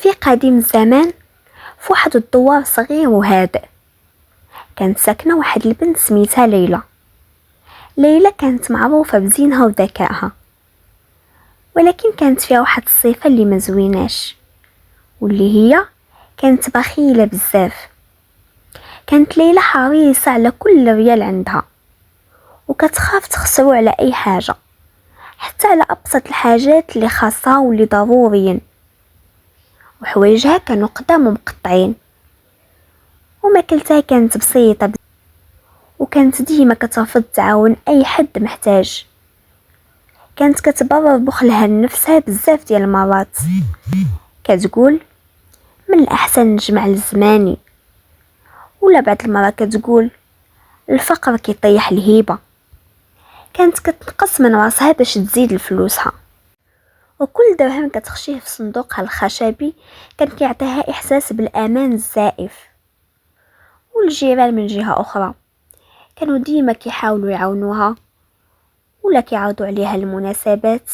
في قديم الزمان، في واحد الدوار صغير وهادئ، كانت ساكنة واحد البنت سميتها ليلى. ليلى كانت معروفة بزينها وذكائها، ولكن كانت فيها واحد الصفة اللي مزويناش، واللي هي كانت بخيلة بزاف. كانت ليلى حريصة على كل ريال عندها، وكتخاف تخسرو على اي حاجة، حتى على ابسط الحاجات اللي خاصها واللي ضروريا. وحوايجها كانوا قدام ومقطعين، وماكلتها كانت بسيطة وكانت ديما كترفض تعاون اي حد محتاج. كانت كتبرر بخلها لنفسها بزاف ديال المرات، كتقول من الاحسن نجمع لزماني، ولا بعد المرة كتقول الفقر كيطيح الهيبة. كانت كتنقص من راسها باش تزيد لفلوسها، وكل درهم كتخشيه في صندوقها الخشبي كان كيعطيها احساس بالامان الزائف. والجيران من جهة اخرى كانوا ديما كيحاولوا يعاونوها ولا كيعرضوا عليها المناسبات،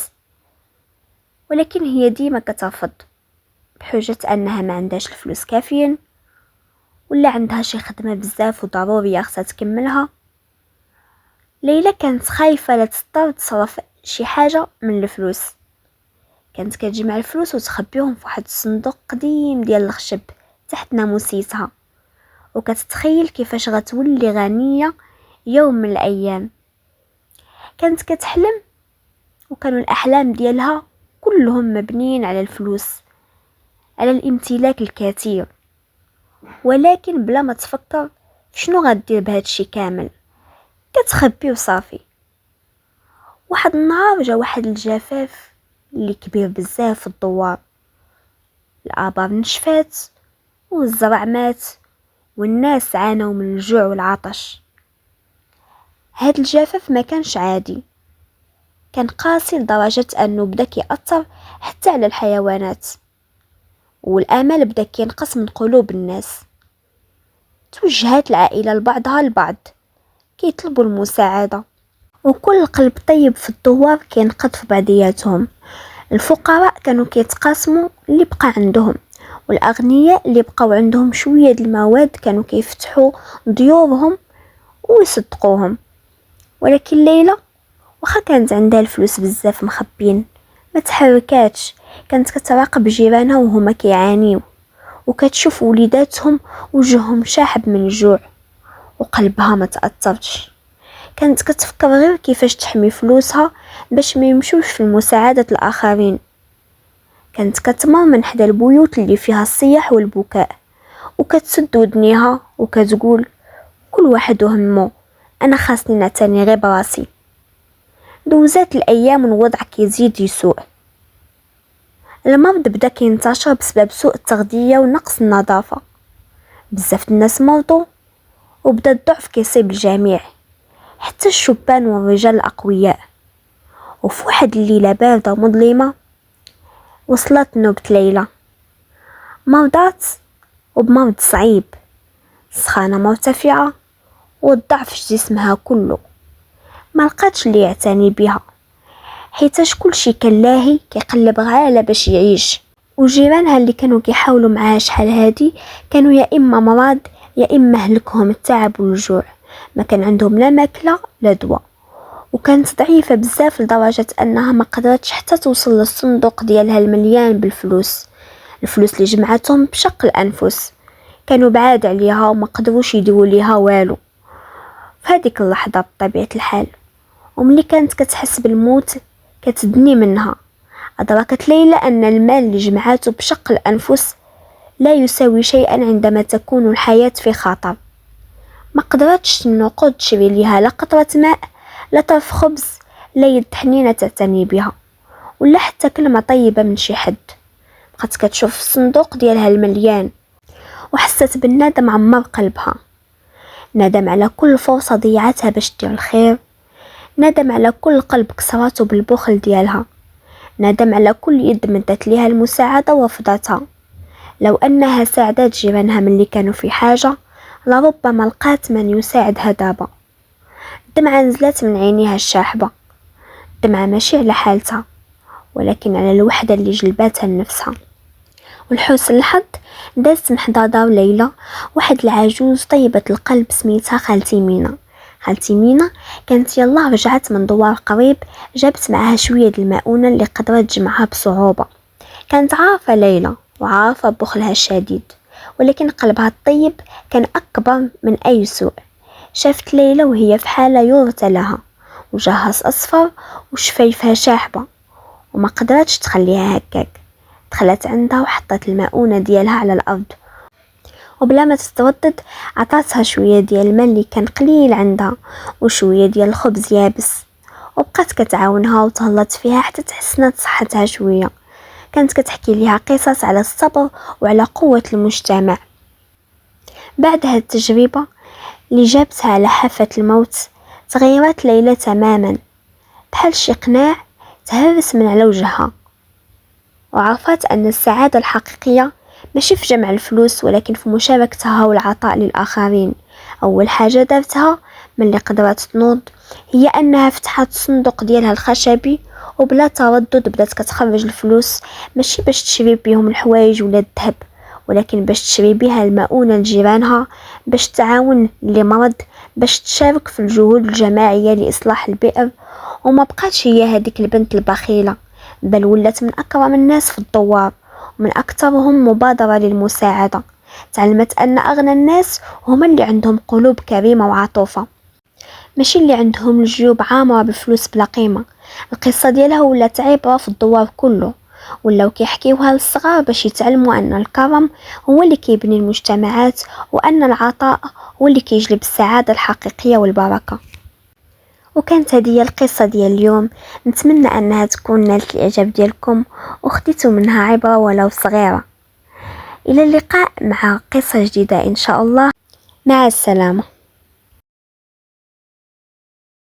ولكن هي ديما كترفض بحجة انها ما عندهاش الفلوس كافيين، ولا عندها شي خدمة بزاف وضرورية خصها تكملها. ليلى كانت خايفة لا تضطر تصرف شي حاجة من الفلوس. كانت كتجمع الفلوس وتخبيهم في واحد الصندوق قديم ديال الخشب تحت ناموسيتها، وكتتخيل كيفاش غتولي غنية يوم من الايام. كانت كتحلم، وكانوا الاحلام ديالها كلهم مبنيين على الفلوس، على الامتلاك الكثير، ولكن بلا ما تفكر شنو غدير بهذا الشيء كامل، كتخبي وصافي. واحد النهار جا واحد الجفاف اللي كبير بزاف في الدوار، الابار نشفات والزرع مات والناس عانوا من الجوع والعطش. هاد الجفاف ما كانش عادي، كان قاسي لدرجة انه بدا كيأثر حتى على الحيوانات، والامل بدا كينقص من قلوب الناس. توجهات العائلة لبعضها البعض كيطلبوا المساعدة، وكل قلب طيب في الدوار كينقض في بعضياتهم. الفقراء كانوا كيتقاسموا اللي بقى عندهم، والاغنياء اللي بقاو عندهم شويه د المواد كانوا كيفتحوا ديورهم ويصدقوهم. ولكن ليلى واخا كانت عندها الفلوس بزاف مخبين، ما تحركاتش. كانت كتراقب جيرانها وهما كيعانيو، وكتشوف وليداتهم وجههم شاحب من الجوع، وقلبها ما تأثرش. كانت كتفكر غير كيفاش تحمي فلوسها باش ما يمشوش في مساعدة الآخرين. كانت كتمر من حدا البيوت اللي فيها الصياح والبكاء، وكتسد ودنيها وكتقول كل واحد وهمه، انا خاصني نعتني غير براسي. دوزات الايام والوضع كيزيد يسوء. المرض بدا كينتشر بسبب سوء التغذية ونقص النظافة. بزاف الناس مرضوا، وبدا الضعف كيصيب الجميع، حتى الشبان والرجال الأقوياء. وفي واحد الليلة باردة ومظلمة وصلت نوبة ليلى. مرضات وبمرض صعيب، سخانة مرتفعة والضعف في جسمها كله. ما لقاتش اللي يعتني بها، حيتاش كل شي كان لاهي كيقلب غاله باش يعيش. وجيرانها اللي كانوا كيحاولوا معاها شحال هادي كانوا يا اما مرض يا اما هلكهم التعب والجوع، ما كان عندهم لا ماكله لا دواء. وكانت ضعيفه بزاف لدرجه انها ما قدرتش حتى توصل للصندوق ديالها المليان بالفلوس. الفلوس اللي جمعتهم بشق الانفس، كانوا بعاد عليها وما قدروش يديروا ليها والو. في هذيك اللحظه بطبيعه الحال، وملي كانت كتحس بالموت كتدني منها، أدركت ليلى أن المال اللي جمعاته بشق الأنفس لا يساوي شيئا عندما تكون الحياة في خطر. ما قدرتش النقود تشري ليها لا قطرة ماء، لا طرف خبز، لا يد حنينة تعتني بها، ولا حتى كلمة طيبة من شي حد. بقات كتشوف الصندوق ديالها المليان، وحست بالندم عمر قلبها. ندم على كل فرصة ضيعتها باش دير الخير، ندم على كل قلب كسرته بالبخل ديالها، ندم على كل يد مدت ليها المساعدة ورفضتها. لو أنها ساعدت جيرانها من اللي كانوا في حاجة لربما لقات من يساعدها دابا. دمعة نزلت من عينيها الشاحبة، دمعة ماشي على حالتها ولكن على الوحدة اللي جلباتها لنفسها. ولحسن الحظ دازت من حدا دار ليلى واحد العجوز طيبة القلب سميتها خالتي مينا. خالتي مينا كانت يلا رجعت من دوار قريب، جابت معاها شوية د المؤونة اللي قدرت تجمعها بصعوبة. كانت عارفة ليلى وعارفة بخلها الشديد، ولكن قلبها الطيب كان أكبر من أي سوء. شافت ليلى وهي في حالة يرثى لها، وجهها أصفر وشفايفها شاحبة، وما قدرتش تخليها هكاك. دخلت عندها وحطت المؤونة ديالها على الأرض، وبلا ما تتردد عطاتها شوية ديال الماء اللي كان قليل عندها وشوية ديال الخبز يابس، وبقات كتعاونها وتهلط فيها حتى تحسنت صحتها شوية. كانت كتحكي ليها قصص على الصبر وعلى قوة المجتمع. بعد هاد التجربة اللي جابتها على حافة الموت، تغيرت ليلى تماما، بحال شي قناع تهرس من على وجهها، وعرفت أن السعادة الحقيقية ماشي في جمع الفلوس، ولكن في مشاركتها والعطاء للآخرين. أول حاجة دارتها من اللي قدرت تنوض هي أنها فتحت الصندوق ديالها الخشبي، وبلا تردد بدات كتخرج الفلوس، ماشي باش تشري بيهم الحوايج ولا الذهب، ولكن باش تشري بها المؤونة لجيرانها، باش تعاون اللي مرض، باش تشارك في الجهود الجماعية لإصلاح البئر. وما بقاتش هي هذيك البنت البخيلة، بل ولات من أكرم الناس في الدوار، ومن أكثرهم مبادرة للمساعدة. تعلمت أن أغنى الناس هما اللي عندهم قلوب كريمة وعاطفة، ماشي اللي عندهم الجيوب عامرة بفلوس بلا قيمة. القصة ديالها ولات عبرة في الدوار كله، ولاو كيحكيوها للصغار باش يتعلموا أن الكرم هو اللي كيبني المجتمعات، وأن العطاء هو اللي كيجلب السعادة الحقيقية والبركة. وكانت هذه القصة ديال اليوم، نتمنى أنها تكون نالت الإعجاب ديالكم وخديتوا منها عبرة ولو صغيرة. إلى اللقاء مع قصة جديدة إن شاء الله، مع السلامة.